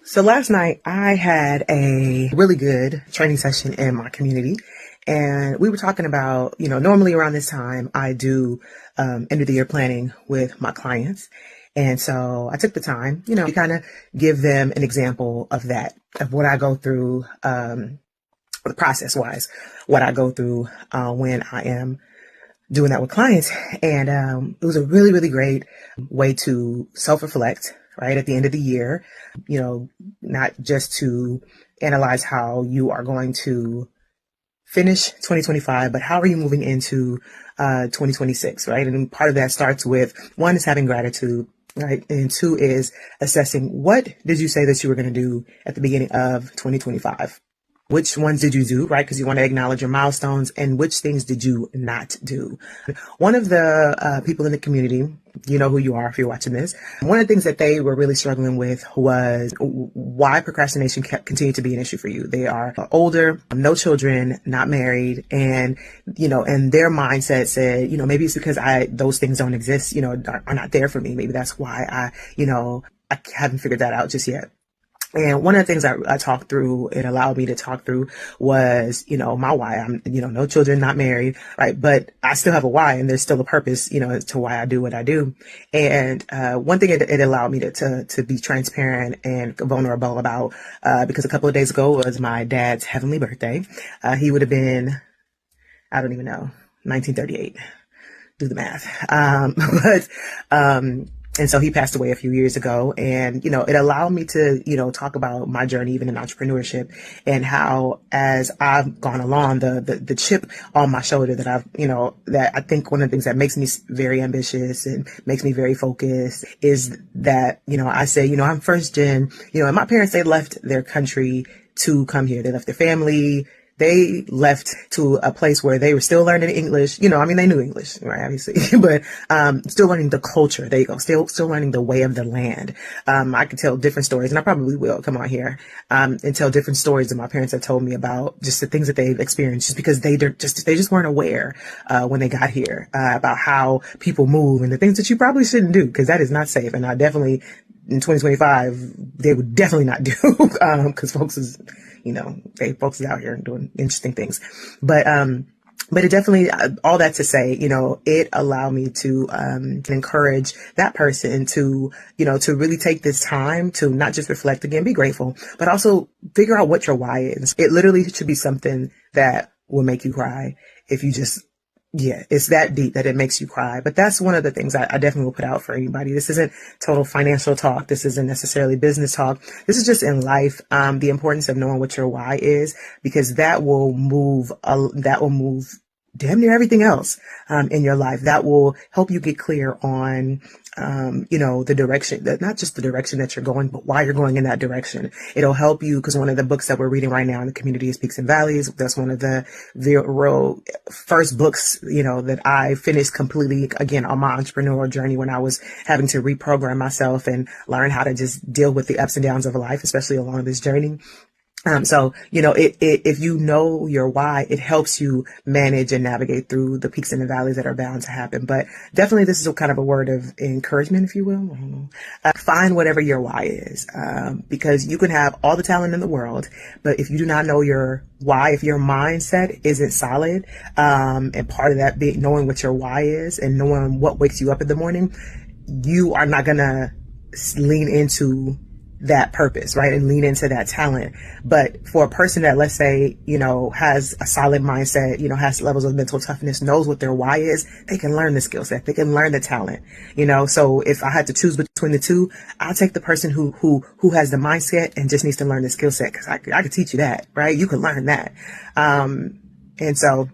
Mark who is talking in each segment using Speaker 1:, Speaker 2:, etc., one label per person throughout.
Speaker 1: So last night I had a really good training session in my community, and we were talking about, normally around this time I do end of the year planning with my clients. And so I took the time, to kind of give them an example of that, of what I go through, the process wise, what I go through when I am doing that with clients. And it was a really, really great way to self-reflect, right, at the end of the year, not just to analyze how you are going to finish 2025, but how are you moving into 2026, right? And part of that starts with, one is having gratitude, right? And two is assessing, what did you say that you were going to do at the beginning of 2025? Which ones did you do, right? Because you want to acknowledge your milestones, and which things did you not do? One of the people in the community, you know who you are if you're watching this, one of the things that they were really struggling with was why procrastination continued to be an issue for you. They are older, no children, not married, and, and their mindset said, maybe it's because those things don't exist, are not there for me. Maybe that's why I haven't figured that out just yet. And one of the things I talked through, it allowed me to talk through was, my why. I'm, no children, not married, right? But I still have a why, and there's still a purpose, as to why I do what I do. And one thing it allowed me to be transparent and vulnerable about, because a couple of days ago was my dad's heavenly birthday. He would have been, I don't even know, 1938. Do the math. And so he passed away a few years ago, and, it allowed me to, talk about my journey, even in entrepreneurship, and how, as I've gone along, the chip on my shoulder that that I think one of the things that makes me very ambitious and makes me very focused is that, I say, I'm first gen, and my parents, they left their country to come here. They left their family. They left to a place where they were still learning English. They knew English, right? Obviously, but, still learning the culture. There you go. Still learning the way of the land. I could tell different stories, and I probably will come on here, and tell different stories that my parents have told me about just the things that they've experienced, just because they just weren't aware, when they got here, about how people move and the things that you probably shouldn't do, because that is not safe. And I definitely, in 2025, they would definitely not do, because folks is out here doing interesting things. But it definitely, all that to say, it allowed me to encourage that person to, to really take this time to not just reflect, again, be grateful, but also figure out what your why is. It literally should be something that will make you cry if you just, it's that deep that it makes you cry. But that's one of the things I definitely will put out for anybody. This isn't total financial talk. This isn't necessarily business talk. This is just in life, the importance of knowing what your why is, because that will move damn near everything else in your life. That will help you get clear on, the direction, not just the direction that you're going, but why you're going in that direction. It'll help you, because one of the books that we're reading right now in the community is Peaks and Valleys. That's one of the real first books, that I finished completely, again, on my entrepreneurial journey, when I was having to reprogram myself and learn how to just deal with the ups and downs of life, especially along this journey. So, if you know your why, it helps you manage and navigate through the peaks and the valleys that are bound to happen. But definitely, this is a kind of a word of encouragement, if you will. I don't know. Find whatever your why is, because you can have all the talent in the world, but if you do not know your why, if your mindset isn't solid, and part of that being knowing what your why is and knowing what wakes you up in the morning, you are not gonna lean into that purpose, right? And lean into that talent. But for a person that, let's say, has a solid mindset, has levels of mental toughness, knows what their why is, they can learn the skill set. They can learn the talent, so if I had to choose between the two, I'll take the person who has the mindset and just needs to learn the skill set. Cause I could teach you that, right? You can learn that. And so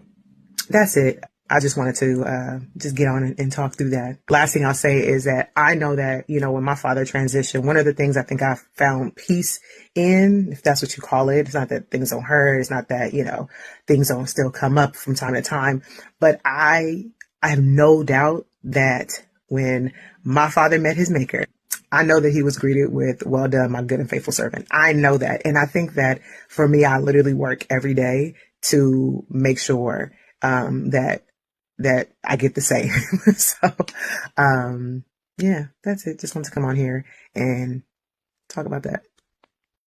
Speaker 1: that's it. I just wanted to just get on and talk through that. Last thing I'll say is that I know that, when my father transitioned, one of the things I think I found peace in, if that's what you call it, it's not that things don't hurt. It's not that, things don't still come up from time to time. But I have no doubt that when my father met his maker, I know that he was greeted with, "Well done, my good and faithful servant." I know that. And I think that for me, I literally work every day to make sure that I get the same. So, yeah, that's it. Just want to come on here and talk about that.